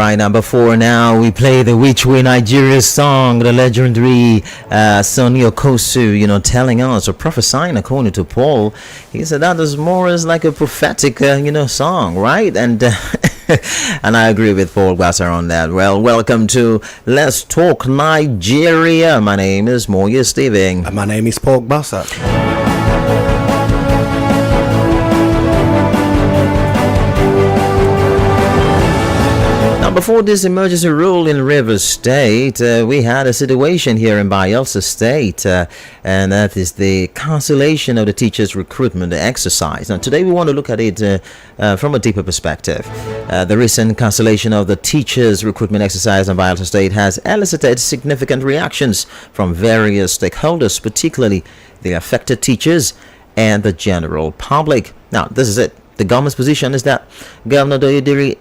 right, number 4 now. We play the Which Way Nigeria song, the legendary Sonny Okosu, telling us or prophesying according to Paul. He said that is more as like a prophetic, song, right? And and I agree with Paul Gbasser on that. Well, welcome to Let's Talk Nigeria. My name is Moya Steving. And my name is Paul Gbasser. Before this emergency rule in Rivers State, we had a situation here in Bayelsa State, and that is the cancellation of the teachers' recruitment exercise. Now, today we want to look at it from a deeper perspective. The recent cancellation of the teachers' recruitment exercise in Bayelsa State has elicited significant reactions from various stakeholders, particularly the affected teachers and the general public. Now, this is it. The government's position is that Governor Doyediri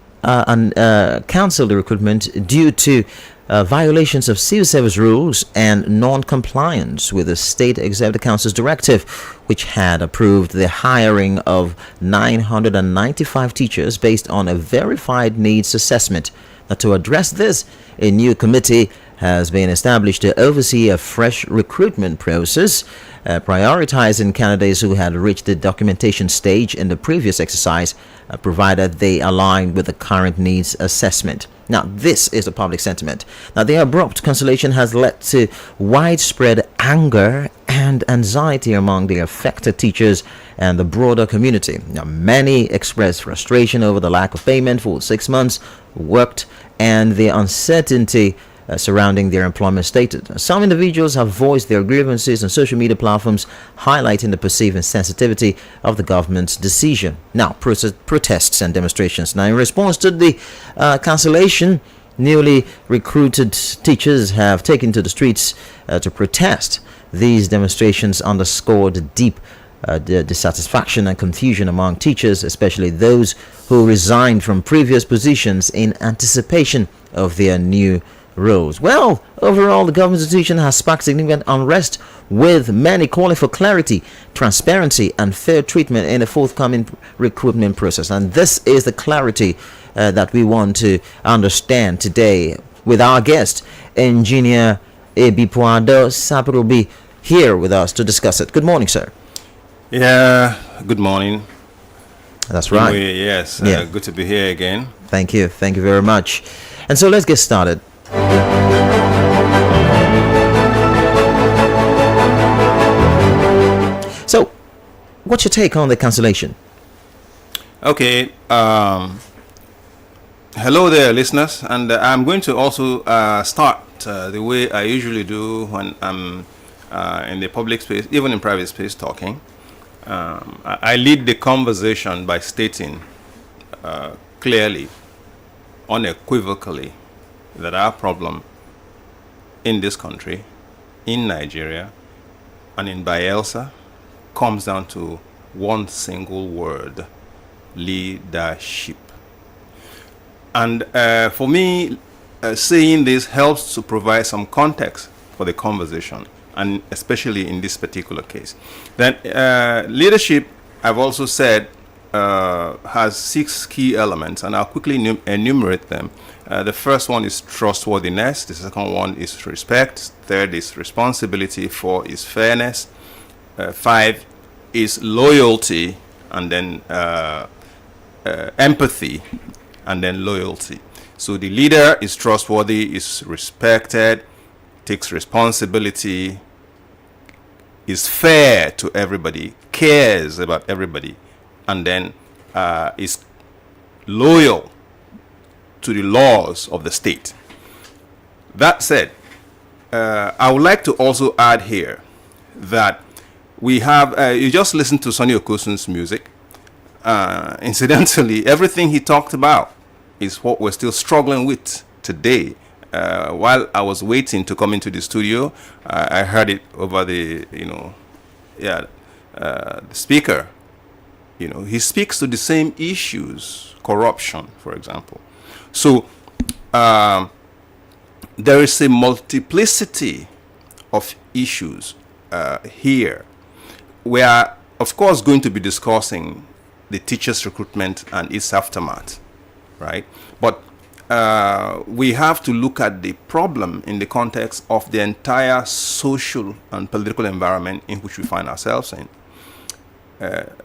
cancelled the recruitment due to violations of civil service rules and non-compliance with the State Executive Council's directive, which had approved the hiring of 995 teachers based on a verified needs assessment. Now, to address this, a new committee has been established to oversee a fresh recruitment process, prioritizing candidates who had reached the documentation stage in the previous exercise, provided they align with the current needs assessment. Now, this is the public sentiment. Now, the abrupt cancellation has led to widespread anger and anxiety among the affected teachers and the broader community. Now, many expressed frustration over the lack of payment for 6 months worked and the uncertainty surrounding their employment status. Some individuals have voiced their grievances on social media platforms, highlighting the perceived insensitivity of the government's decision. Now, protests and demonstrations. Now, in response to the cancellation, newly recruited teachers have taken to the streets to protest. These demonstrations underscored deep dissatisfaction and confusion among teachers, especially those who resigned from previous positions in anticipation of their new rules. Well, overall, the government's decision has sparked significant unrest, with many calling for clarity, transparency, and fair treatment in the forthcoming recruitment process. And this is the clarity that we want to understand today with our guest, Engineer Ebipuado Sapir will be here with us to discuss it. Good morning, sir. Yeah, good morning. That's right. Yes, good to be here again. Thank you. Thank you very much. And so let's get started. So, what's your take on the cancellation? Okay. Hello there, listeners. And I'm going to also start the way I usually do when I'm in the public space, even in private space, talking. I lead the conversation by stating clearly, unequivocally, that our problem in this country, in Nigeria, and in Bayelsa comes down to one single word: leadership. And for me, saying this helps to provide some context for the conversation, and especially in this particular case. Then leadership, I've also said, has 6 key elements, and I'll quickly enumerate them. The first one is trustworthiness. The second one is respect. Third is responsibility. 4 is fairness. 5 is loyalty, and then empathy, and then loyalty. So the leader is trustworthy, is respected, takes responsibility, is fair to everybody, cares about everybody, and then is loyal to the laws of the state. That said, I would like to also add here that we have, you just listened to Sonny Okosun's music. Incidentally, everything he talked about is what we're still struggling with today. While I was waiting to come into the studio, I heard it over the, the speaker. He speaks to the same issues, corruption, for example. So there is a multiplicity of issues here. We are, of course, going to be discussing the teachers' recruitment and its aftermath, right? But we have to look at the problem in the context of the entire social and political environment in which we find ourselves in.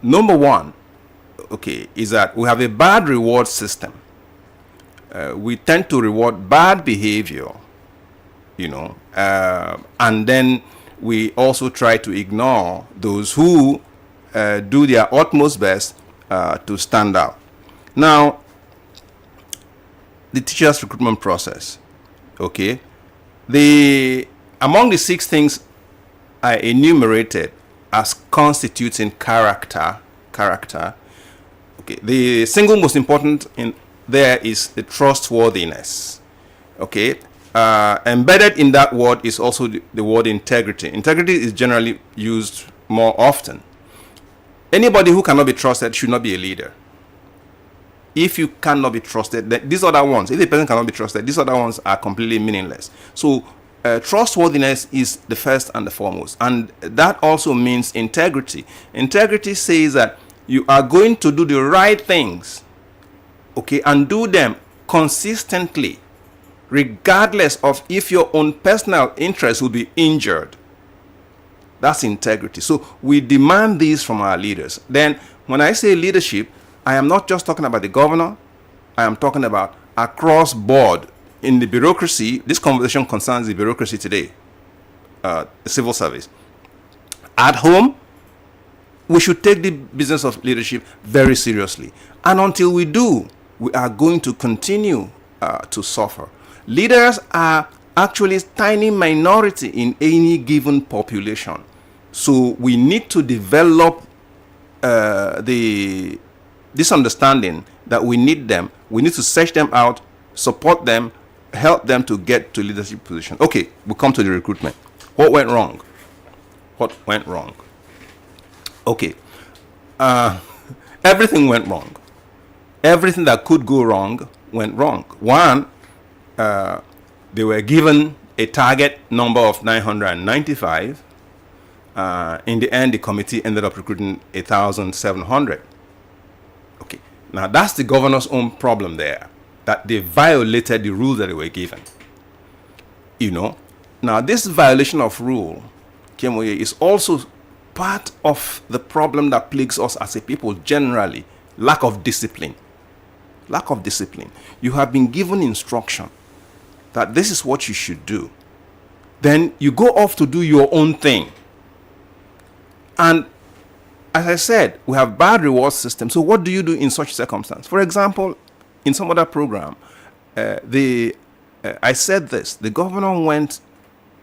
Number one, okay, is that we have a bad reward system. We tend to reward bad behavior, and then we also try to ignore those who do their utmost best to stand out. Now, the teachers recruitment process, okay, among the 6 things I enumerated as constituting character, okay, the single most important in there is the trustworthiness, okay. Embedded in that word is also the word integrity. Integrity is generally used more often. Anybody who cannot be trusted should not be a leader. If you cannot be trusted, these other ones, if the person cannot be trusted, these other ones are completely meaningless. So trustworthiness is the first and the foremost. And that also means integrity. Integrity says that you are going to do the right things, okay, and do them consistently, regardless of if your own personal interest will be injured. That's integrity. So we demand these from our leaders. Then when I say leadership, I am not just talking about the governor. I am talking about across board in the bureaucracy. This conversation concerns the bureaucracy today, the civil service. At home, we should take the business of leadership very seriously. And until we do, we are going to continue to suffer. Leaders are actually a tiny minority in any given population. So we need to develop this understanding that we need them. We need to search them out, support them, help them to get to leadership position. Okay, we come to the recruitment. What went wrong? Okay, everything went wrong. Everything that could go wrong went wrong. One, they were given a target number of 995. In the end, the committee ended up recruiting 1,700. Okay, now that's the governor's own problem there, that they violated the rules that they were given. Now this violation of rule, Kemoye, is also part of the problem that plagues us as a people generally. Lack of discipline. You have been given instruction that this is what you should do. Then you go off to do your own thing. And as I said, we have bad reward system. So what do you do in such circumstance? For example, in some other program, I said this. The governor went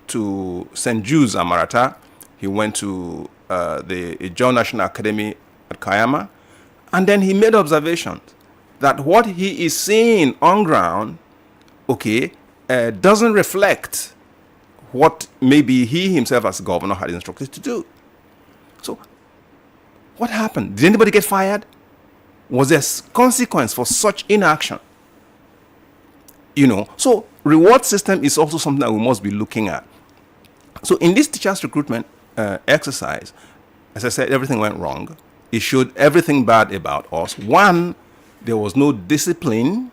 to St. Jude's Amarata. He went to the John National Academy at Kayama. And then he made observations that what he is seeing on ground, okay, doesn't reflect what maybe he himself as governor had instructed to do. So what happened? Did anybody get fired? Was there consequence for such inaction? So reward system is also something that we must be looking at. So in this teachers recruitment exercise, as I said, everything went wrong. It showed everything bad about us. One, there was no discipline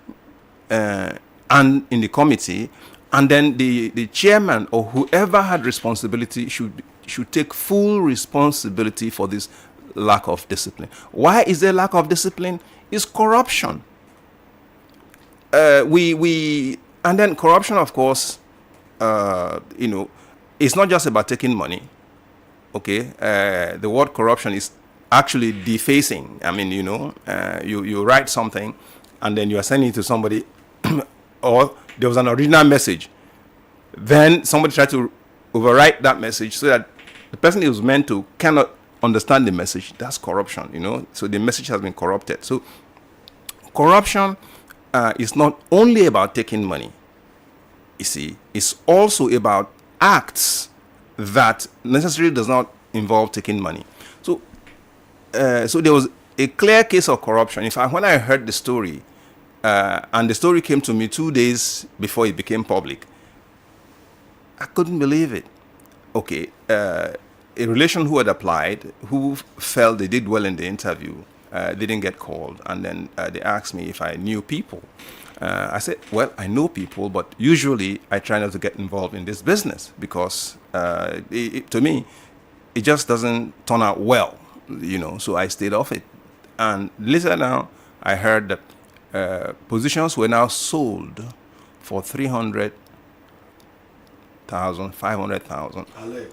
and in the committee, and then the chairman or whoever had responsibility should take full responsibility for this lack of discipline. Why is there lack of discipline? It's corruption. And then corruption, of course, it's not just about taking money. Okay, the word corruption is actually defacing. I mean, you write something and then you are sending it to somebody or there was an original message. Then somebody tried to overwrite that message so that the person it was meant to cannot understand the message. That's corruption, So the message has been corrupted. So corruption is not only about taking money. You see, it's also about acts that necessarily does not involve taking money. So there was a clear case of corruption. In fact, when I heard the story, and the story came to me 2 days before it became public, I couldn't believe it. Okay, a relation who had applied, who felt they did well in the interview, didn't get called, and then they asked me if I knew people. I said, well, I know people, but usually I try not to get involved in this business because to me, it just doesn't turn out well, so I stayed off it. And later now, I heard that positions were now sold for 300,000, 500,000. Alleged.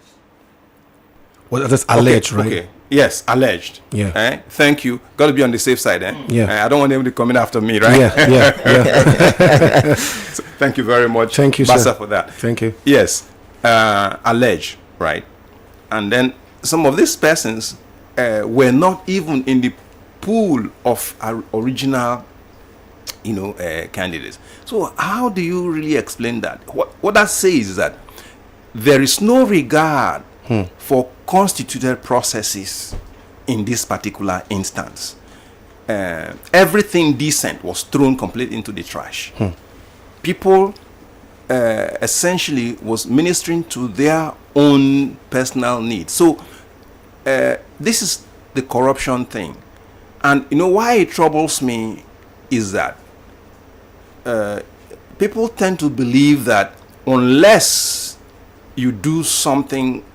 Well, that's alleged, right? Okay. Yes, alleged. Yeah. Thank you. Got to be on the safe side, Yeah. I don't want anybody coming after me, right? Yeah. So, thank you very much. Thank you, Basa, sir. for that. Thank you. Yes, alleged, right? And then some of these persons were not even in the pool of original, candidates. So how do you really explain that? What that says is that there is no regard for constituted processes in this particular instance. Everything decent was thrown completely into the trash. People essentially was ministering to their own personal needs. So this is the corruption thing. And why it troubles me is that people tend to believe that unless you do something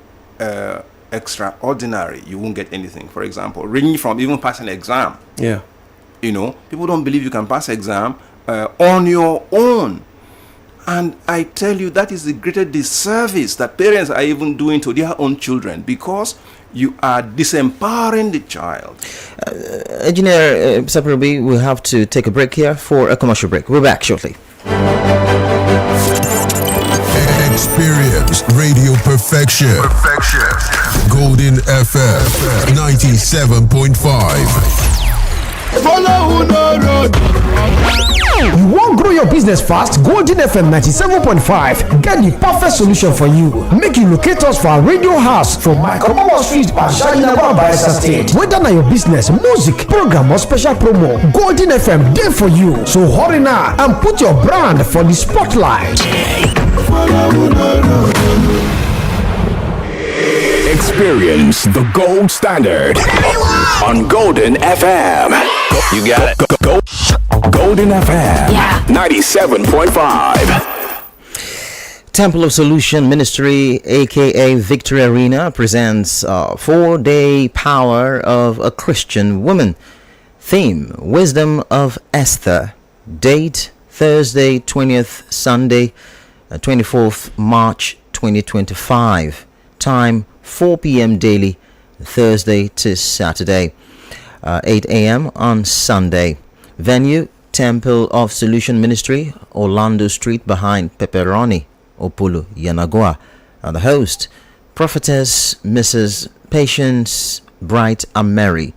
extraordinary, you won't get anything. For example, ranging from even passing an exam. Yeah. People don't believe you can pass exam on your own. And I tell you, that is the greatest disservice that parents are even doing to their own children, because you are disempowering the child. Engineer Sapirbi, we'll have to take a break here for a commercial break. We're back shortly. Experience radio perfection. Golden FM 97.5. You won't grow your business fast? Golden FM 97.5 get the perfect solution for you. Make you locate us for our radio house from Micromomo Street, Basharinawa, Bayelsa State. Whether na your business, music, program or special promo, Golden FM there for you. So hurry now and put your brand for the spotlight. Experience the gold standard on Golden FM. You got it. Go. Golden FM. Yeah. 97.5. Temple of Solution Ministry, aka Victory Arena, presents 4-day Power of a Christian Woman. Theme: Wisdom of Esther. Date: Thursday 20th, Sunday 24th March 2025. Time: 4 p.m. daily, Thursday to Saturday, 8 a.m. on Sunday. Venue: Temple of Solution Ministry, Orlando Street behind Pepperoni, Opulu, Yanagua. The host: Prophetess Mrs. Patience Bright Ameri.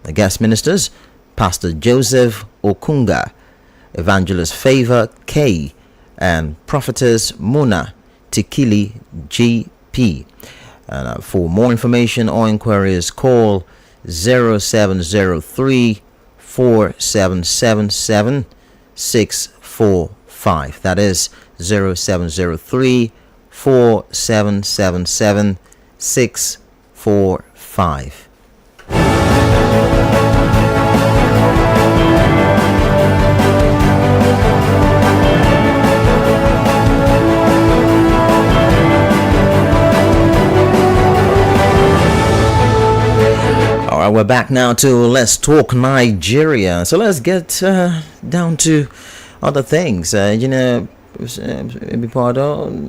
The guest ministers: Pastor Joseph Okunga, Evangelist Favor K, and Prophetess Muna Tikili GP. For more information or inquiries, call 0703 4777 645. That is 0703 4777 645. We're back now to Let's Talk Nigeria. So let's get down to other things. Bipardo,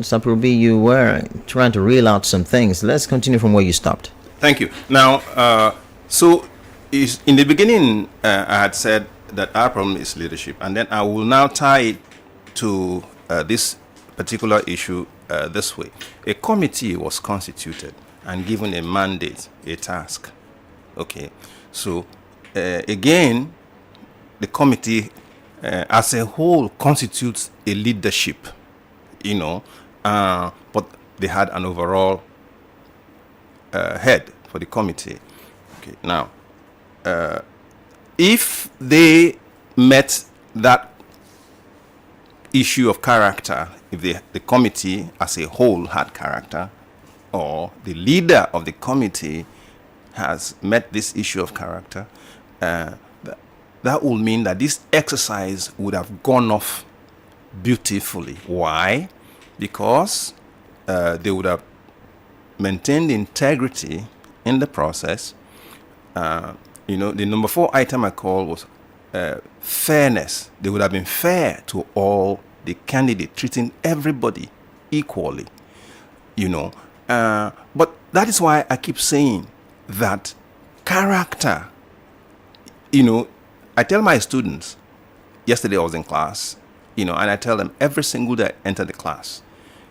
Sapirbi, you were trying to reel out some things. Let's continue from where you stopped. Thank you. Now, so in the beginning, I had said that our problem is leadership, and then I will now tie it to this particular issue this way. A committee was constituted and given a mandate, a task. Okay, so again, the committee as a whole constitutes a leadership, but they had an overall head for the committee. Okay, now, if they met that issue of character, if the committee as a whole had character, or the leader of the committee has met this issue of character, that would mean that this exercise would have gone off beautifully. Why? Because they would have maintained integrity in the process. The number 4 item I called was fairness. They would have been fair to all the candidates, treating everybody equally. But that is why I keep saying that character. I tell my students, yesterday I was in class, and I tell them every single day I enter the class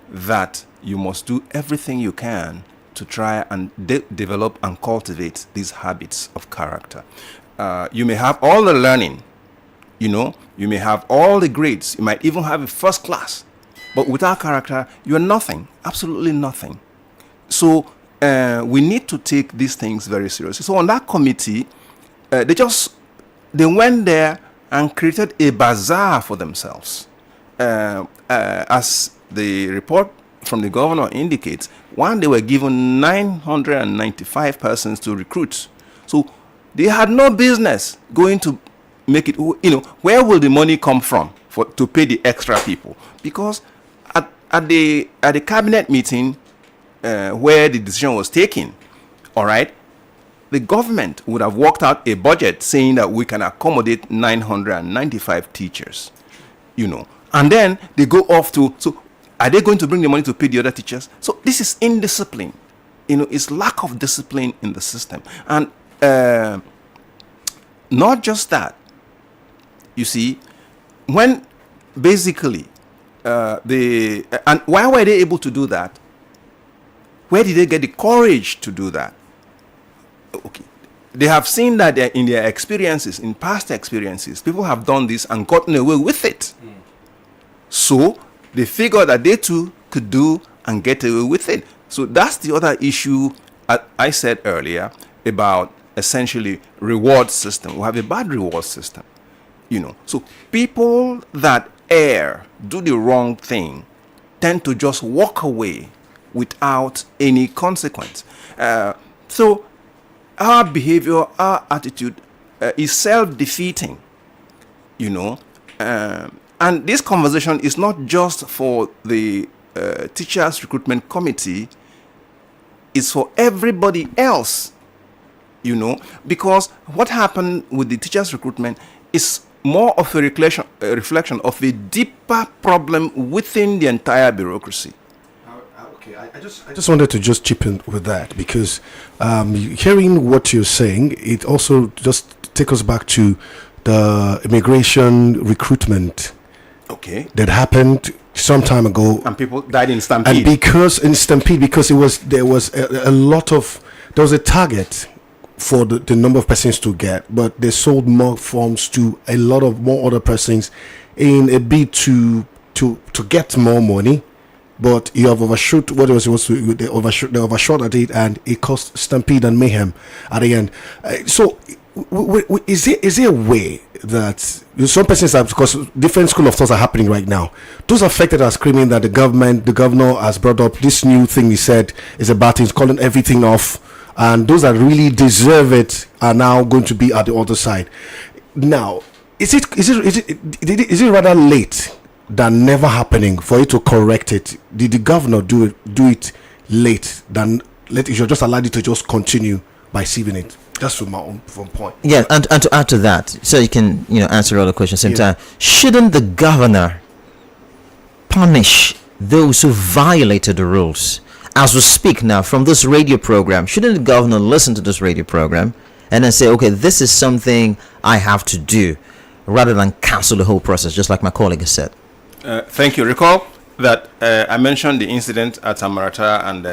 that you must do everything you can to try and develop and cultivate these habits of character. You may have all the learning, you may have all the grades, you might even have a first class, but without character, you are nothing, absolutely nothing. So we need to take these things very seriously. So on that committee, they went there and created a bazaar for themselves. As the report from the governor indicates, they were given 995 persons to recruit. So they had no business going to make it, where will the money come from to pay the extra people? Because at the cabinet meeting where the decision was taken, all right, the government would have worked out a budget saying that we can accommodate 995 teachers, and then they go off to, so are they going to bring the money to pay the other teachers? So this is indiscipline, it's lack of discipline in the system. And not just that, you see, when basically and why were they able to do that? Where did they get the courage to do that? Okay, they have seen that in their experiences, in past experiences, people have done this and gotten away with it. So they figured that they too could do and get away with it. So that's the other issue I said earlier about essentially reward system. We have a bad reward system, So people that do the wrong thing, tend to just walk away without any consequence. So our behavior, our attitude is self-defeating, and this conversation is not just for the teachers recruitment committee, it's for everybody else, because what happened with the teachers recruitment is more of a reflection of a deeper problem within the entire bureaucracy. Okay, I just wanted to just chip in with that, because hearing what you're saying, it also just takes us back to the immigration recruitment that happened some time ago, and people died in stampede. And because there was a target for the number of persons to get, but they sold more forms to a lot of more other persons in a bid to get more money. But you have overshot what it was supposed to. They overshot at it, and it caused stampede and mayhem at the end. So, is there a way that some persons have, because different school of thoughts are happening right now? Those affected are screaming that the governor has brought up this new thing. He said is about it, calling everything off, and those that really deserve it are now going to be at the other side. Now, is it rather late than never happening for you to correct it? Did the governor do it late than let it? You just allowed it to just continue by sieving it? Just from my own point. Yeah, and to add to that, so you can answer all the questions at the same time. Shouldn't the governor punish those who violated the rules? As we speak now from this radio program, shouldn't the governor listen to this radio program and then say, okay, this is something I have to do, rather than cancel the whole process, just like my colleague has said? Thank you. Recall that I mentioned the incident at Amarata and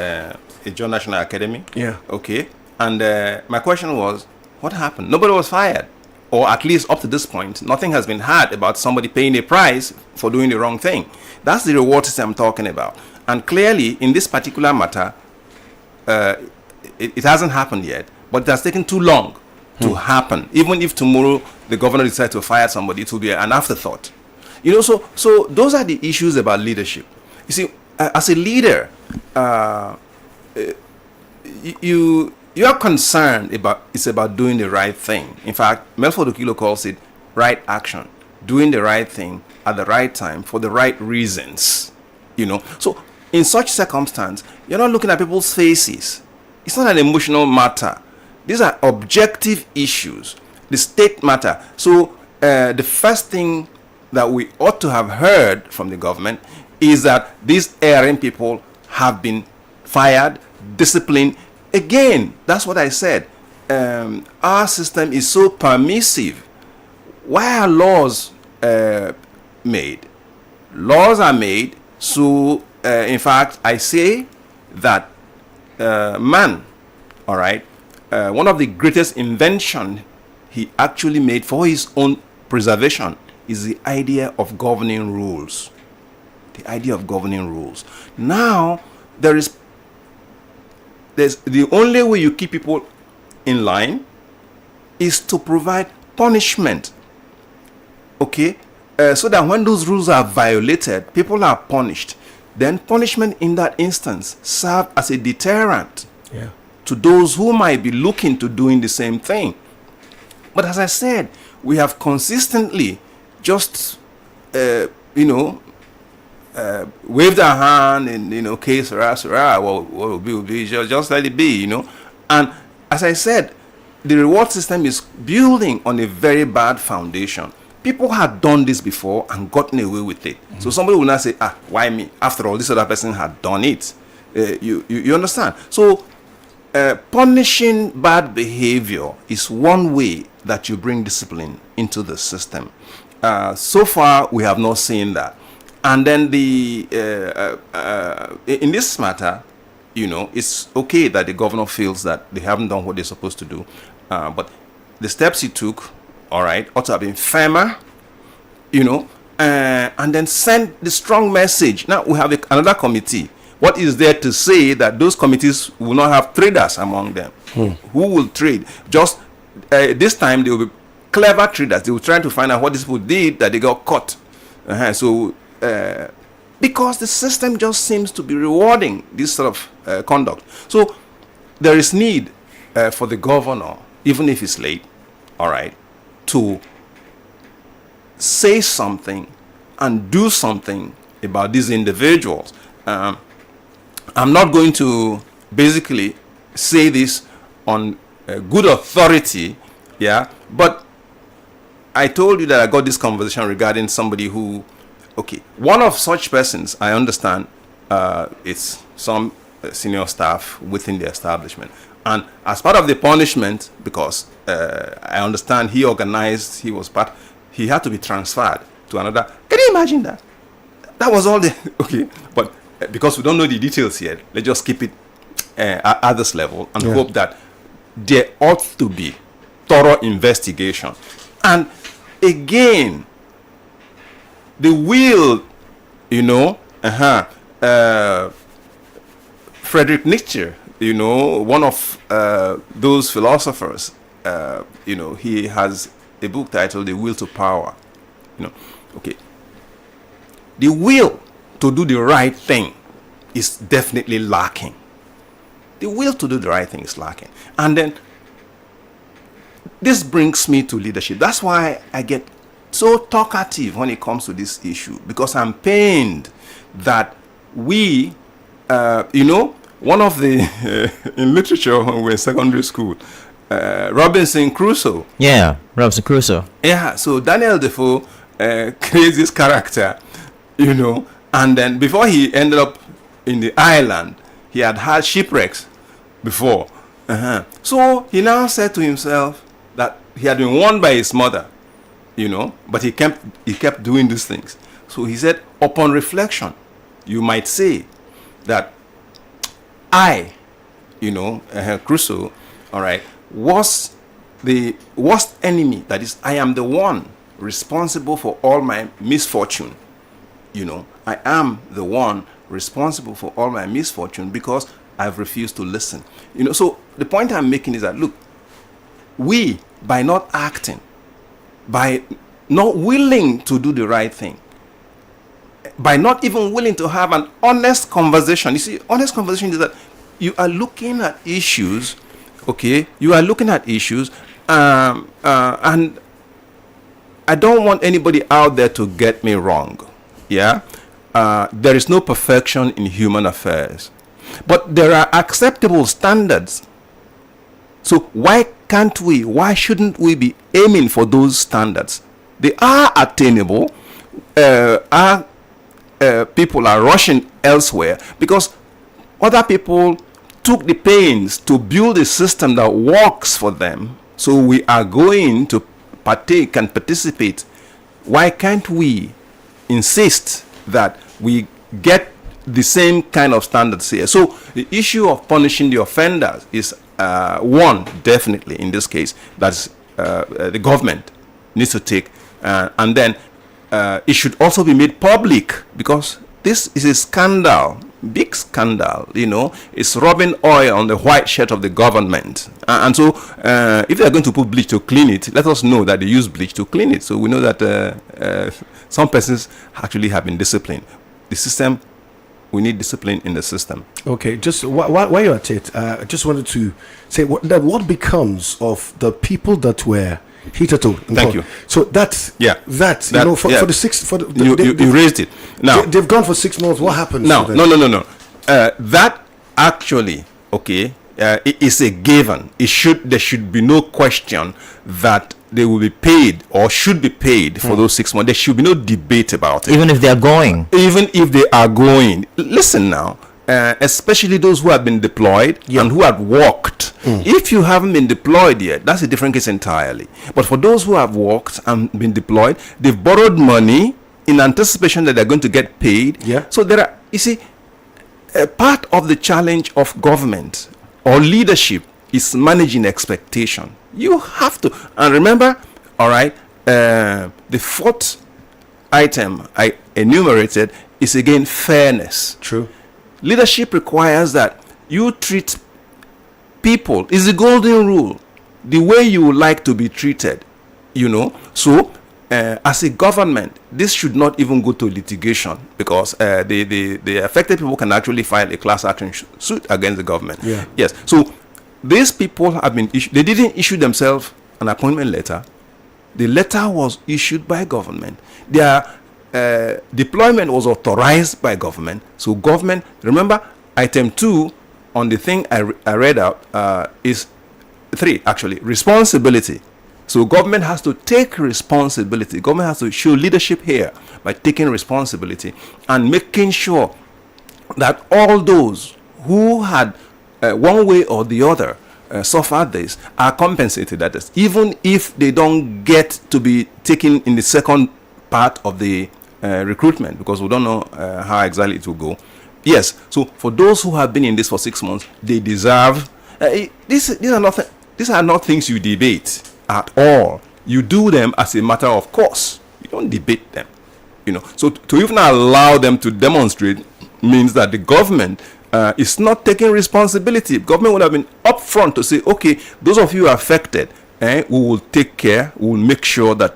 Ijaw National Academy. Yeah. Okay. And my question was, what happened? Nobody was fired. Or at least up to this point, nothing has been heard about somebody paying a price for doing the wrong thing. That's the reward system I'm talking about. And clearly, in this particular matter, it hasn't happened yet, but it has taken too long to happen. Even if tomorrow the governor decides to fire somebody, it will be an afterthought. So those are the issues about leadership. You see, as a leader, you are concerned about doing the right thing. In fact, Melford Okilo calls it right action, doing the right thing at the right time for the right reasons, So in such circumstance, you're not looking at people's faces. It's not an emotional matter. These are objective issues. The state matter. So the first thing that we ought to have heard from the government is that these erring people have been fired, disciplined. Again, that's what I said. Our system is so permissive. Why are laws made? Laws are made so, in fact, I say that man, all right, one of the greatest invention he actually made for his own preservation is the idea of governing rules. The idea of governing rules. Now, there's the only way you keep people in line is to provide punishment. Okay? So that when those rules are violated, people are punished. Then punishment in that instance serve as a deterrent to those who might be looking to doing the same thing. But as I said, we have consistently just, waved our hand and, okay, Sarah, what will be, just let it be, And as I said, the reward system is building on a very bad foundation. People had done this before and gotten away with it. So somebody will not say, why me? After all, this other person had done it. You understand? So punishing bad behavior is one way that you bring discipline into the system. So far, we have not seen that. And then in this matter, it's okay that the governor feels that they haven't done what they're supposed to do. But the steps he took, all right, ought to have been firmer, and then send the strong message. Now we have another committee. What is there to say that those committees will not have traders among them? Who will trade? Just this time, they will be clever traders. They will try to find out what these people did that they got caught. Because the system just seems to be rewarding this sort of conduct. So there is need for the governor, even if it's late, all right, to say something and do something about these individuals. I'm not going to basically say this on good authority, but I told you that I got this conversation regarding somebody who, one of such persons, I understand, it's some senior staff within the establishment. And as part of the punishment, because I understand he had to be transferred to another. Can you imagine that? That was all but because we don't know the details yet, let's just keep it at this level and hope that there ought to be thorough investigation. And again, the will, Friedrich Nietzsche, one of those philosophers, he has a book titled The Will to Power. The will to do the right thing is definitely lacking. The will to do the right thing is lacking. And then this brings me to leadership. That's why I get so talkative when it comes to this issue, because I'm pained that we, one of the, in literature when we were in secondary school, Robinson Crusoe. Yeah, Robinson Crusoe. Yeah, so Daniel Defoe creates this character, and then before he ended up in the island, he had shipwrecks before. So he now said to himself that he had been warned by his mother, but he kept doing these things. So he said, upon reflection, you might say that I, Crusoe, all right, was the worst enemy. That is, I am the one responsible for all my misfortune. I am the one responsible for all my misfortune because I've refused to listen. So the point I'm making is that, look, we, by not acting, by not willing to do the right thing, by not even willing to have an honest conversation. You see, honest conversation is that you are looking at issues, and I I don't want anybody out there to get me wrong. Yeah, there is no perfection in human affairs, but there are acceptable standards. So why shouldn't we be aiming for those standards? They are attainable. People are rushing elsewhere because other people took the pains to build a system that works for them. So we are going to partake and participate. Why can't we insist that we get the same kind of standards here? So the issue of punishing the offenders is one, definitely in this case, that's the government needs to take, and then it should also be made public, because this is a scandal, big scandal. It's rubbing oil on the white shirt of the government. And so if they're going to put bleach to clean it, let us know that they use bleach to clean it. So we know that some persons actually have been disciplined. The system, we need discipline in the system. Okay, just while you're at it, I just wanted to say what becomes of the people that were hitherto. Thank you. So that's for the six for the you raised it. Now they've gone for 6 months. What happens? No. That actually, it is a given. There should be no question that they will be paid or should be paid for those 6 months. There should be no debate about it. Even if they are going. Even if they are going. Listen now. Especially those who have been deployed and who have worked. If you haven't been deployed yet, that's a different case entirely. But for those who have worked and been deployed, they've borrowed money in anticipation that they're going to get paid. Yeah. So there are, you see, a part of the challenge of government or leadership is managing expectation. You have to, and remember, all right, the fourth item I enumerated is again fairness. True. Leadership requires that you treat people, is the golden rule, the way you would like to be treated, So, as a government, this should not even go to litigation, because the affected people can actually file a class action suit against the government. Yeah. Yes. So, these people have been issued, they didn't issue themselves an appointment letter. The letter was issued by government. Their deployment was authorized by government. So government, remember, item 2 on the thing I read out is 3 actually, responsibility. So government has to take responsibility. Government has to show leadership here by taking responsibility and making sure that all those who had one way or the other suffered this are compensated. That is, even if they don't get to be taken in the second part of the recruitment, because we don't know how exactly it will go. Yes, so for those who have been in this for 6 months, they deserve. These are not things you debate at all. You do them as a matter of course. You don't debate them. So to even allow them to demonstrate means that the government is not taking responsibility. Government would have been upfront to say, okay, those of you affected, we will take care. We will make sure that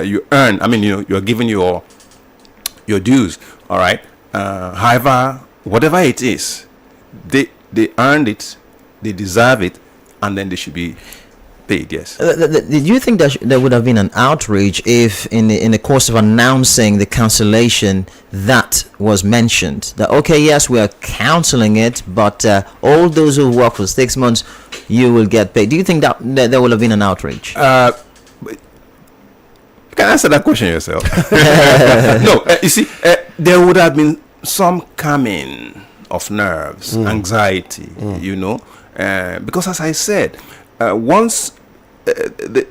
you earn. You are giving your dues. All right. However, whatever it is, they earned it, they deserve it, and then they should be paid. Yes. Did you think that there would have been an outrage if, in the course of announcing the cancellation, that was mentioned? That yes, we are cancelling it, but all those who work for 6 months, you will get paid. Do you think that there would have been an outrage? You can answer that question yourself. No, you see, there would have been some calming of nerves, anxiety, because as I said, once the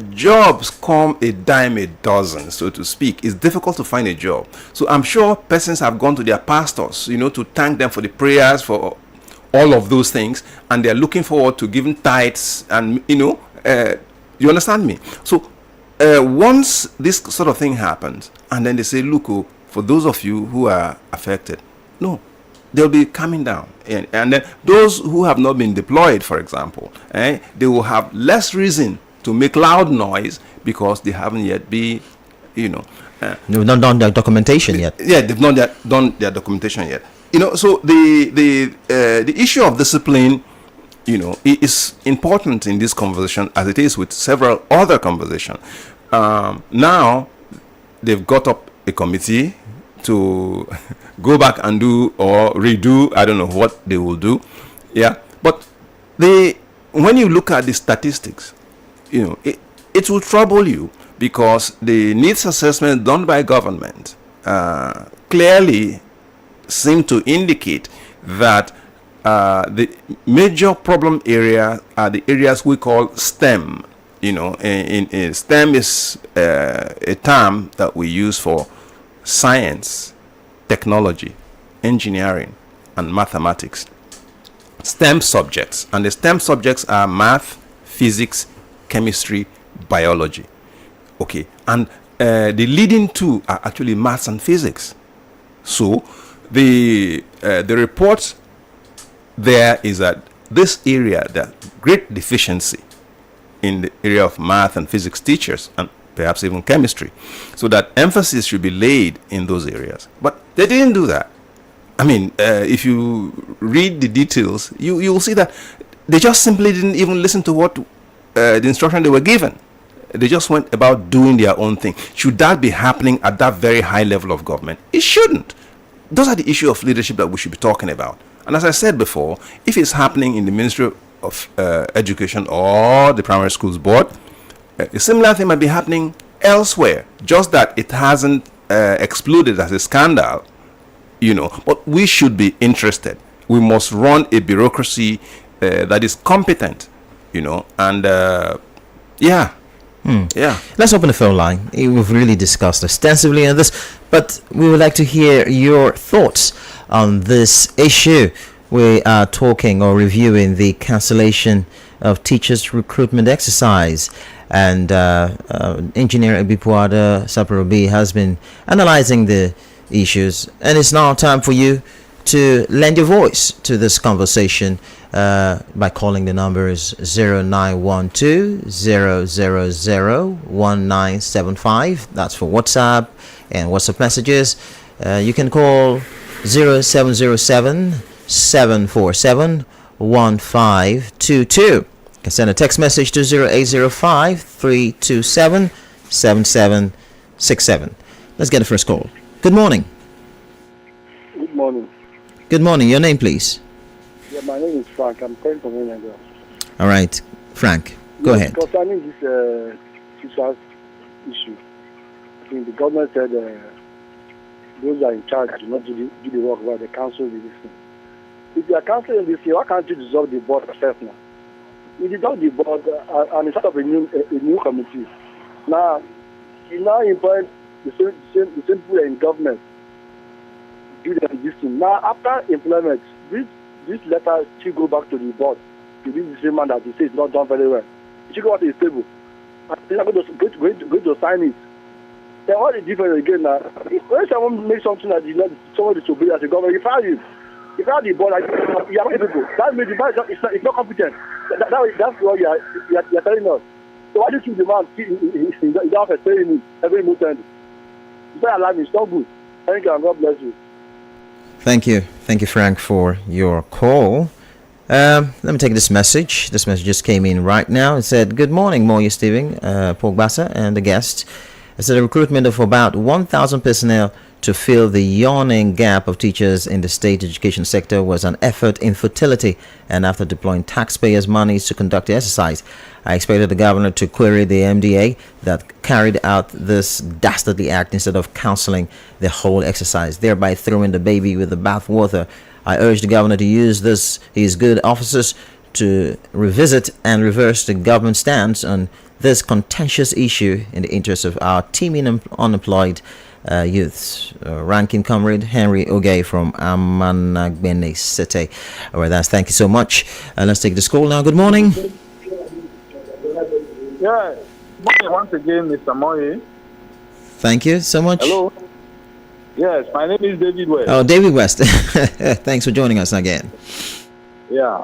jobs come a dime a dozen, so to speak, it's difficult to find a job. So I'm sure persons have gone to their pastors, to thank them for the prayers, for all of those things, and they're looking forward to giving tithes, and you understand me? So once this sort of thing happens, and then they say, look, for those of you who are affected, no, they'll be coming down. And then those who have not been deployed, for example, they will have less reason to make loud noise because they haven't yet been, they've not done their documentation yet. Yeah, they've not done their documentation yet. So the issue of discipline, it is important in this conversation, as it is with several other conversations. Now they've got up a committee to go back and do or redo. I don't know what they will do. Yeah, but when you look at the statistics, it will trouble you, because the needs assessment done by government clearly seem to indicate that the major problem area are the areas we call STEM. In STEM is a term that we use for science, technology, engineering, and mathematics. STEM subjects, and the STEM subjects are math, physics, chemistry, biology. Okay, and the leading two are actually maths and physics. So the report there is that this area, the great deficiency in the area of math and physics teachers, and perhaps even chemistry, so that emphasis should be laid in those areas. But they didn't do that. I mean, if you read the details, you will see that they just simply didn't even listen to what the instruction they were given. They just went about doing their own thing. Should that be happening at that very high level of government? It shouldn't. Those are the issue of leadership that we should be talking about. And as I said before, if it's happening in the Ministry of Education or the Primary Schools Board, a similar thing might be happening elsewhere, just that it hasn't exploded as a scandal, but we should be interested. We must run a bureaucracy that is competent, and yeah. Let's open the phone line. We've really discussed extensively on this, but we would like to hear your thoughts on this issue. We are talking or reviewing the cancellation of teachers' recruitment exercise, and Engineer Ibipuada Saparobi has been analyzing the issues, and it's now time for you to lend your voice to this conversation by calling the numbers 0912-000-1975. That's for WhatsApp and WhatsApp messages. You can call 0707-747-1522. You can send a text message to 0805-327-7767. Let's get the first call. Good morning. Good morning. Good morning. Your name, please. Yeah, my name is Frank. I'm calling from England. All right, Frank, go ahead. Concerning this teachers issue, I think the government said those are in charge do not do the work while the council do this thing. If you are cancelling this year, why can't you dissolve the board first now? You dissolve the board and instead of a new committee. Now, you now employ the same people in government do this thing. Now, after employment, this letter should go back to the board. To this same man that you say is not done very well. It should go to his table. And they are going to sign it. Then what is different again now? When someone makes something that someone disobey as a government, you fire him. You fire the board, you are people. That means the man is not competent. That's what you are telling us. So why do you keep the man in the office telling him every movement? It's not allowed, it's not good. Thank you and God bless you. Thank you, Frank, for your call. Let me take this message. This message just came in right now. It said, "Good morning, Moya Stephen, Pogbasa, and the guest." It said, "A recruitment of about 1,000 personnel to fill the yawning gap of teachers in the state education sector was an effort in futility, and after deploying taxpayers' monies to conduct the exercise, I expected the governor to query the MDA that carried out this dastardly act instead of counseling the whole exercise, thereby throwing the baby with the bathwater. I urge the governor to use his good officers to revisit and reverse the government stance on this contentious issue in the interest of our teeming unemployed youths." Ranking Comrade Henry Ogay from Amanagbene City. All right, thank you so much. Let's take this call now. Good morning. Yeah, morning once again, Mr. Moye. Thank you so much. Hello. Yes, my name is David West. Oh, David West. Thanks for joining us again. Yeah.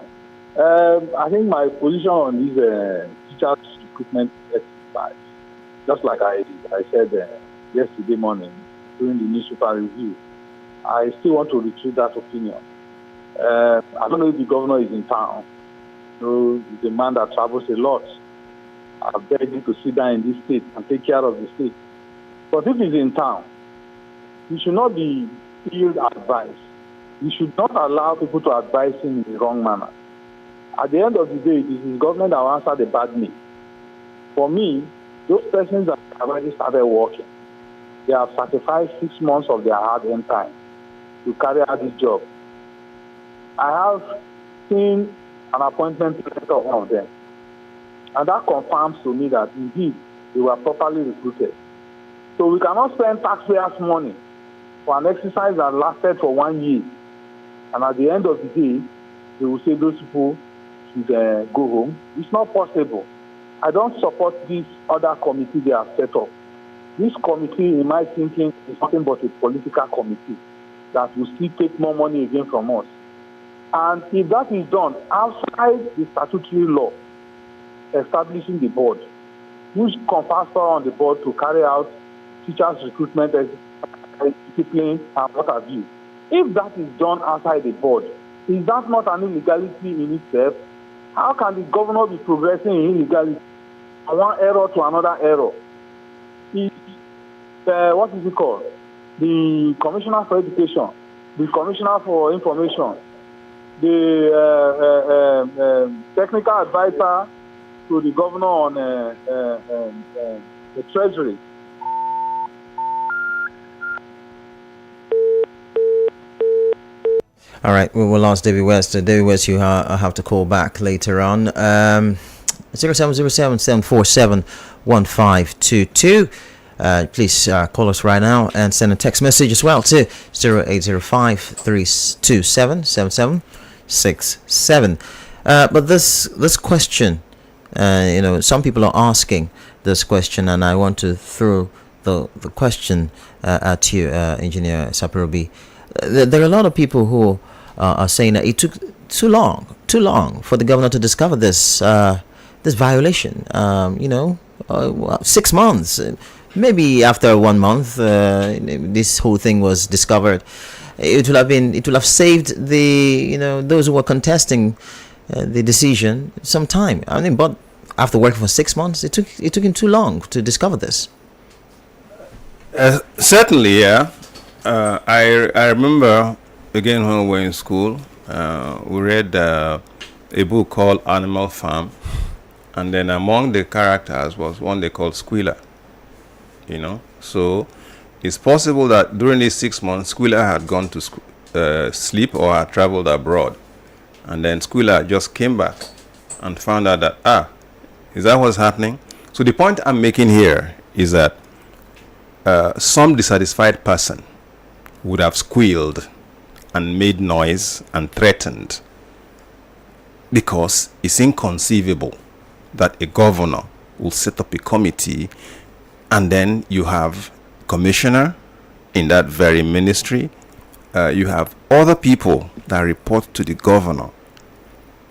I think my position on this teachers recruitment exercise, just like I said yesterday morning during the newspaper review, I still want to retrieve that opinion. I don't know if the governor is in town. So he's a man that travels a lot. I beg you to sit down in this state and take care of the state. But if he's in town, he should not be field advice. He should not allow people to advise him in the wrong manner. At the end of the day, it is his government that will answer the bad name. For me, those persons that have already started working, they have sacrificed 6 months of their hard-earned time to carry out this job. I have seen an appointment letter of one of them, and that confirms to me that indeed they were properly recruited. So we cannot spend taxpayers' money for an exercise that lasted for 1 year, and at the end of the day, they will say those people should go home. It's not possible. I don't support this other committee they have set up. This committee, in my thinking, is nothing but a political committee that will still take more money again from us. And if that is done outside the statutory law establishing the board, which confers power on the board to carry out teachers' recruitment, discipline, and what have you, if that is done outside the board, is that not an illegality in itself? How can the governor be progressing in illegality from one error to another error? What is it called? The Commissioner for Education, the Commissioner for Information, the technical advisor to the governor on the Treasury. All right, we lost David West. David West, you have to call back later on. 0707-747-1522. Please call us right now and send a text message as well to 0805-327-7767. But this question, some people are asking this question, and I want to throw the question at you, Engineer Sapirobi. There are a lot of people who are saying that it took too long for the governor to discover this violation. 6 months. Maybe after 1 month, this whole thing was discovered. It will have saved those who were contesting the decision some time. But after working for 6 months, it took him too long to discover this. Certainly, yeah. I remember again when we were in school, we read a book called Animal Farm, and then among the characters was one they called Squealer. So it's possible that during these 6 months, Squealer had gone to sleep or had traveled abroad, and then Squealer just came back and found out that is that what's happening? So the point I'm making here is that some dissatisfied person would have squealed and made noise and threatened, because it's inconceivable that a governor will set up a committee and then you have commissioner in that very ministry, you have other people that report to the governor,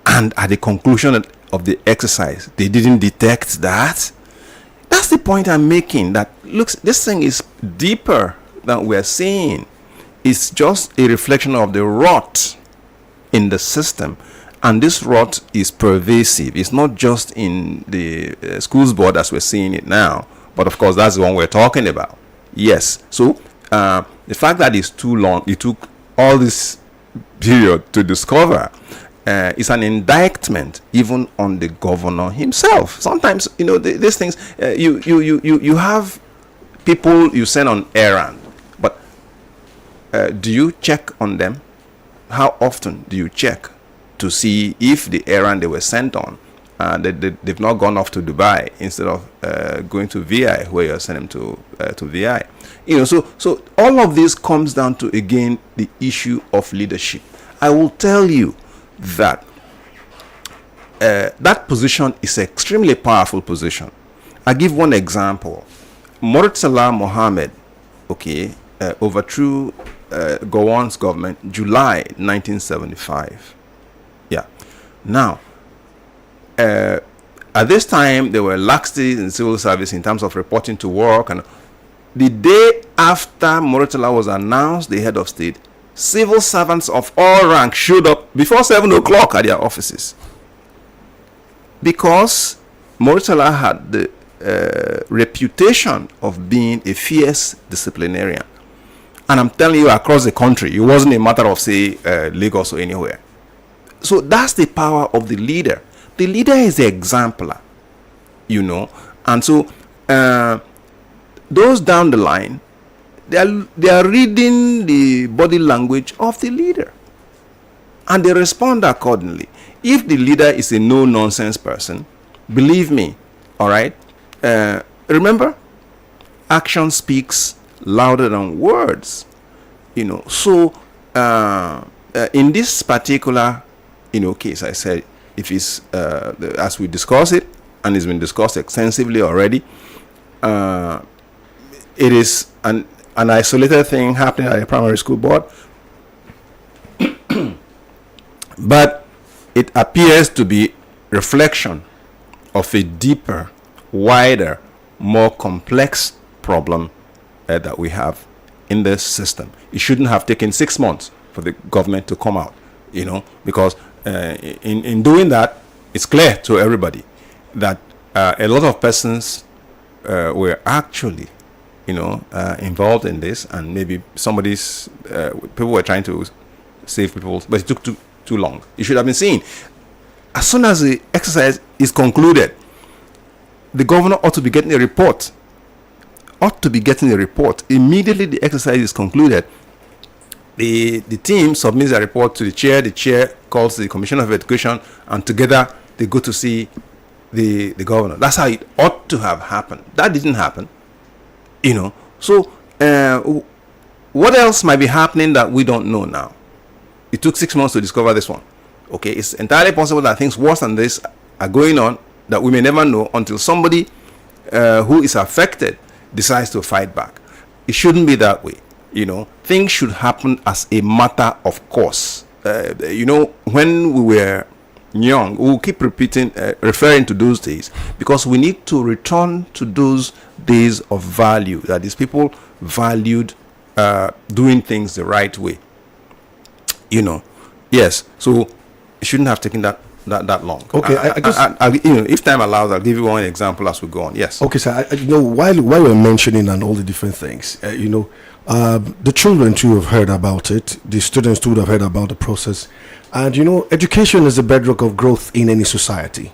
and at the conclusion of the exercise they didn't detect that. That's the point I'm making, that looks, this thing is deeper than we're seeing. It's just a reflection of the rot in the system, and this rot is pervasive. It's not just in the schools board as we're seeing it now, but of course that's the one we're talking about. Yes. So the fact that it's too long, it took all this period to discover, is an indictment even on the governor himself. Sometimes these things, you have people you send on errand, but do you check on them? How often do you check to see if the errand they were sent on, they've not gone off to Dubai instead of going to VI, where you're sending them to VI? So all of this comes down to, again, the issue of leadership. I will tell you that that position is an extremely powerful position. I give one example. Murtala Mohammed, overthrew Gowon's government July 1975. Yeah. Now, at this time, there were laxities in civil service in terms of reporting to work, and the day after Murtala was announced the head of state, civil servants of all ranks showed up before 7 o'clock at their offices, because Murtala had the reputation of being a fierce disciplinarian. And I'm telling you, across the country, it wasn't a matter of, say, Lagos or anywhere. So that's the power of the leader. The leader is the exemplar, And so those down the line, they are reading the body language of the leader. And they respond accordingly. If the leader is a no-nonsense person, believe me, all right? Remember, action speaks louder than words, So, in this particular, case, I said, if it's as we discuss it, and it's been discussed extensively already, it is an isolated thing happening at a primary school board, but it appears to be reflection of a deeper, wider, more complex problem that we have in this system. It shouldn't have taken 6 months for the government to come out, because in doing that, it's clear to everybody that a lot of persons were actually, involved in this, and maybe people were trying to save people, but it took too long. It should have been seen. As soon as the exercise is concluded, the governor ought to be getting a report. Immediately the exercise is concluded, the team submits a report to the chair calls the Commissioner of Education, and together they go to see the governor. That's how it ought to have happened. That didn't happen, So what else might be happening that we don't know now? It took 6 months to discover this one. Okay, it's entirely possible that things worse than this are going on that we may never know until somebody who is affected decides to fight back. It shouldn't be that way. Things should happen as a matter of course. When we were young, we'll keep referring to those days, because we need to return to those days of value, that these people valued doing things the right way. Yes, so it shouldn't have taken that long. Okay, I guess if time allows, I'll give you one example as we go on. Yes. Okay, sir. While we're mentioning and all the different things, the children too have heard about it. The students too have heard about the process, and education is the bedrock of growth in any society,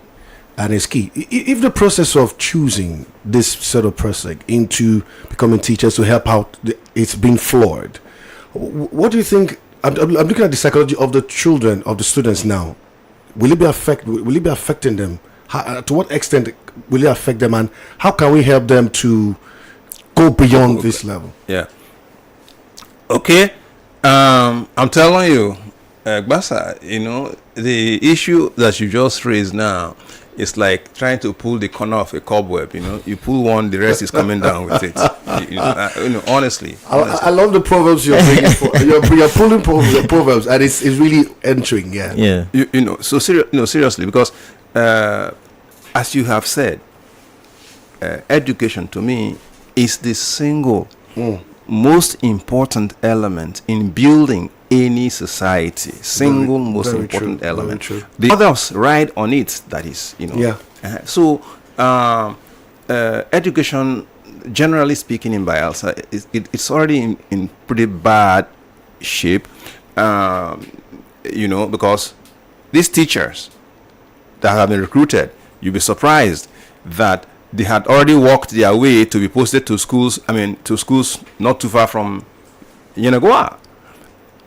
and it's key. If the process of choosing this set of person into becoming teachers to help out, it's been flawed. What do you think? I'm looking at the psychology of the children, of the students now. Will it be affecting them? To what extent will it affect them, and how can we help them to go beyond this level? Yeah. Okay. I'm telling you, Gbasa, the issue that you just raised now is like trying to pull the corner of a cobweb. You pull one, the rest is coming down with it. Honestly. I love the proverbs you're bringing. You're pulling proverbs, and it's really entering. Yeah. Yeah. So seriously, because as you have said, education to me is the single most important element in building any society. Most very important true, element. very true. The others ride on it. That is, Yeah. So education, generally speaking, in Bayelsa, it's already in pretty bad shape. Because these teachers that have been recruited, you'll be surprised that they had already walked their way to be posted to schools. To schools not too far from Yenagoa.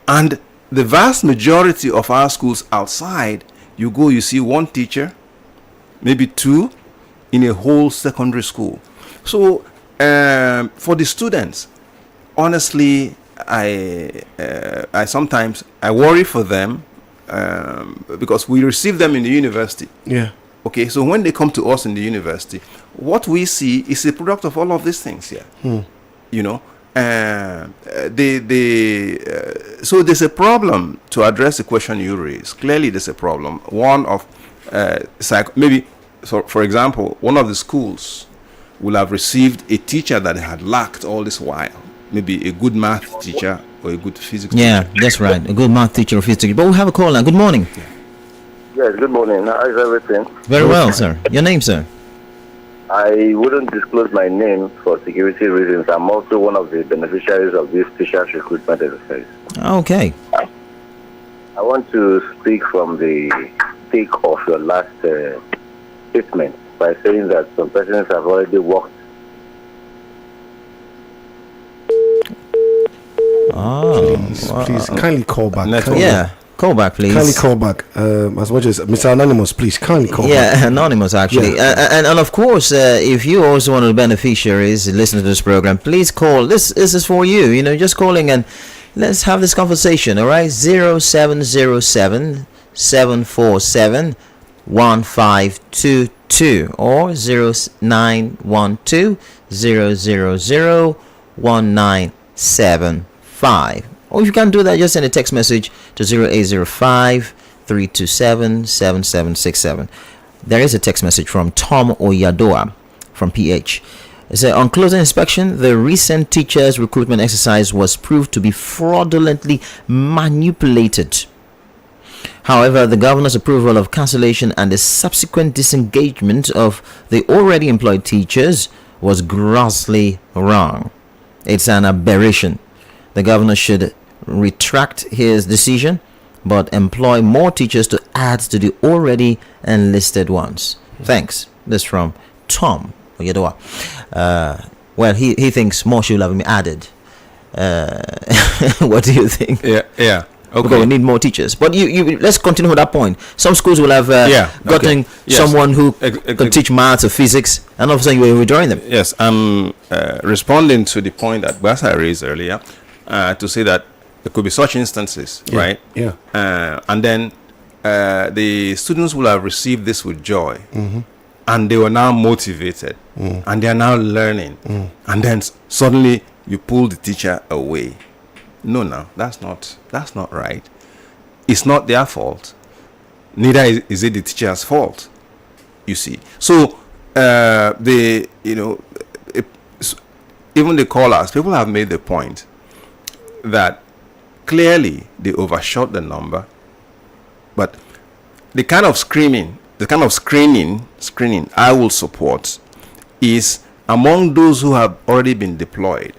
And the vast majority of our schools outside, you see one teacher, maybe two, in a whole secondary school. So for the students, honestly, I sometimes worry for them because we receive them in the university. Yeah. Okay, so when they come to us in the university, what we see is a product of all of these things here. So there's a problem to address the question you raise. Clearly, there's a problem. One of maybe, so for example, one of the schools will have received a teacher that had lacked all this while. Maybe a good math teacher or a good physics teacher. Yeah, that's right. A good math teacher or physics teacher. But we have a call now. Good morning. Yes, good morning. How is everything? Very well, sir. Your name, sir? I wouldn't disclose my name for security reasons. I'm also one of the beneficiaries of this teachers recruitment exercise. Okay. I want to speak from the take of your last statement by saying that some persons have already worked. Please, kindly call back. Call back, please. Kindly call back. As much as Mr. Anonymous, please kindly call back. Yeah, Anonymous, actually. And of course, if you also one of the beneficiaries listening to this program, please call. This is for you. You know, just calling and let's have this conversation. All right, 0707 747 1522 or 0912 000 1975. Or if you can't do that, just send a text message to 0805 327 7767. There is a text message from Tom Oyadoa from PH. It said, on closer inspection, the recent teachers recruitment exercise was proved to be fraudulently manipulated. However, the governor's approval of cancellation and the subsequent disengagement of the already employed teachers was grossly wrong. It's an aberration. The governor should retract his decision but employ more teachers to add to the already enlisted ones. Thanks. This from Tom Oyedowa. Well, he thinks more should have been added. What do you think? Yeah. Okay, we need more teachers. But you let's continue with that point. Some schools will have gotten someone who can teach maths or physics, and all of a sudden you're withdrawing them. Yes, I'm responding to the point that Basa raised earlier to say that there could be such instances, right? Yeah. And then the students will have received this with joy, and they were now motivated, and they are now learning, and then suddenly you pull the teacher away. No, that's not right. It's not their fault. Neither is it the teacher's fault. You see. So even the callers, people have made the point that clearly they overshot the number, but the kind of screening I will support is among those who have already been deployed.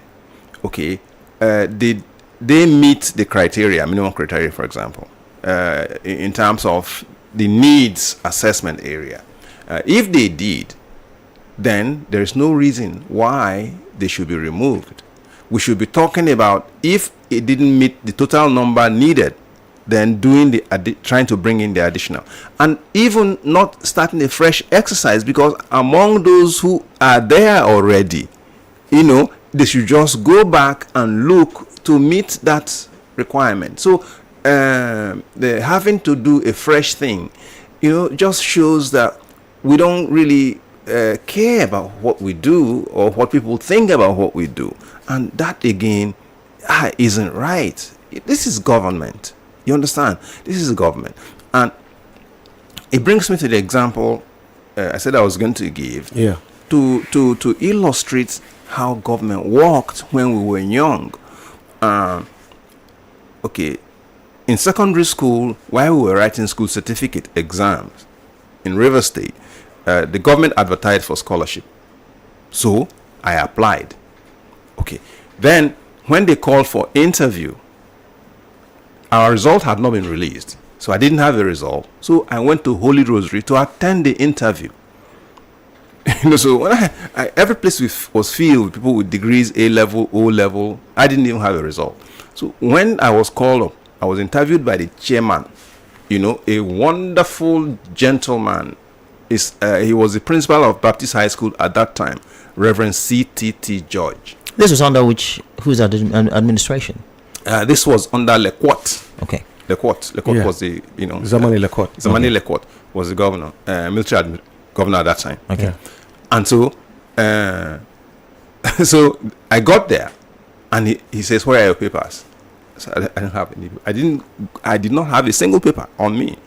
Okay, they meet the criteria, minimum criteria, for example, in terms of the needs assessment area. If they did, then there is no reason why they should be removed. We should be talking about if it didn't meet the total number needed, then trying to bring in the additional, and even not starting a fresh exercise, because among those who are there already, they should just go back and look to meet that requirement. So the having to do a fresh thing, just shows that we don't really care about what we do or what people think about what we do, and that again isn't right. This is government. You understand? This is government, and it brings me to the example I said I was going to give. Yeah. To illustrate how government worked when we were young. Okay, in secondary school, while we were writing school certificate exams in River State, the government advertised for scholarship. So I applied. Okay, then when they called for interview, our result had not been released. So I didn't have a result. So I went to Holy Rosary to attend the interview. So when every place was filled with people with degrees, A level, O level. I didn't even have a result. So when I was called up, I was interviewed by the chairman. A wonderful gentleman. He was the principal of Baptist High School at that time, Reverend C.T.T. George. This was under whose administration? This was under Lequot. Okay. Lequot was the Zamani Lequot. Zamani Lequot was the governor, military governor at that time. Okay. Yeah. And so, so I got there, and he says, "Where are your papers?" So I didn't have any. I did not have a single paper on me.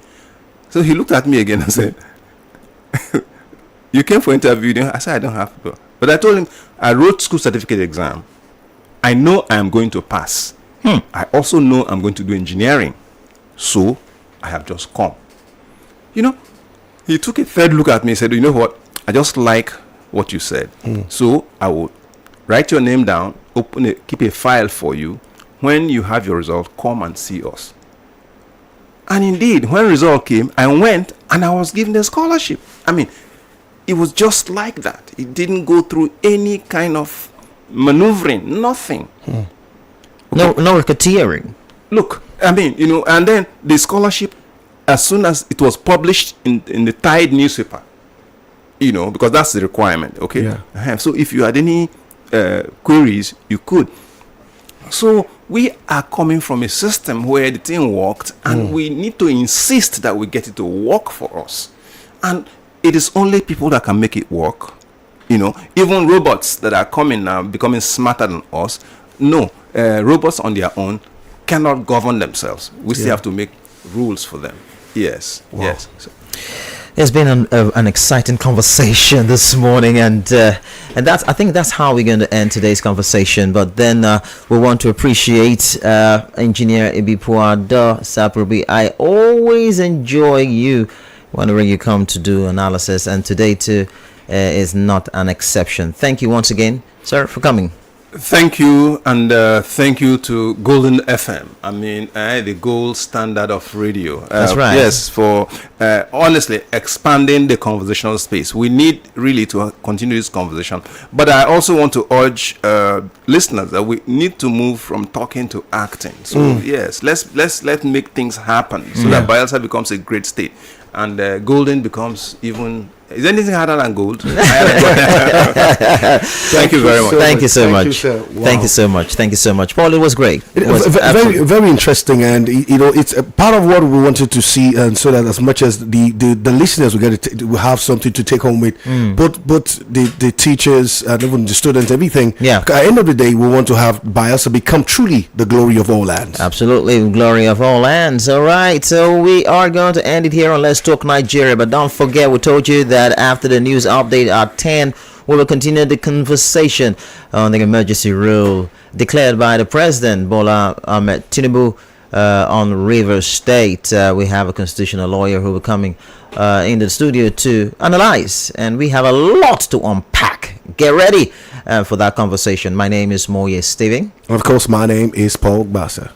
So he looked at me again and said, "You came for interview?" I said, "I don't have paper." But I told him I wrote school certificate exam. I know I am going to pass. I also know I'm going to do engineering. So I have just come. He took a third look at me and said, "You know what? I just like what you said. So I would write your name down, keep a file for you. When you have your result, come and see us. And indeed, when result came, I went and I was given a scholarship. I mean, it was just like that. It didn't go through any kind of maneuvering, nothing. No racketeering. Look, I mean, and then the scholarship, as soon as it was published in the Tide newspaper, because that's the requirement, okay? Yeah. So if you had any queries, you could. So we are coming from a system where the thing worked, and we need to insist that we get it to work for us. And it is only people that can make it work. Even robots that are coming now, becoming smarter than us. No, robots on their own cannot govern themselves. We still have to make rules for them. Yes. Wow. Yes. So, It's been an exciting conversation this morning, and I think that's how we're going to end today's conversation. But then we want to appreciate Engineer Ibipuado Saprobi. I always enjoy you whenever you come to do analysis, and today too is not an exception. Thank you once again, sir, for coming. thank you, and thank you to Golden FM. I mean, the gold standard of radio. That's right. Yes, for honestly expanding the conversational space. We need really to continue this conversation. But I also want to urge listeners that we need to move from talking to acting. So yes, let's make things happen so that Bayelsa becomes a great state, and Golden becomes even. Is anything harder than gold? Thank you very much. Thank you so much. You, sir. Wow. Thank you so much. Thank you so much, Paul. It was great. It was very, very interesting, and it's a part of what we wanted to see, and so that as much as the listeners will have something to take home with, but the teachers and even the students, everything. Yeah. At the end of the day, we want to have Bayelsa become truly the glory of all lands. Absolutely, glory of all lands. All right, so we are going to end it here on Let's Talk Nigeria, but don't forget, we told you that after the news update at 10, we will continue the conversation on the emergency rule declared by the President Bola Ahmed Tinubu on Rivers State. We have a constitutional lawyer who will be coming in the studio to analyze, and we have a lot to unpack. Get ready for that conversation. My name is Moye Steven. Of course, my name is Paul Bassa.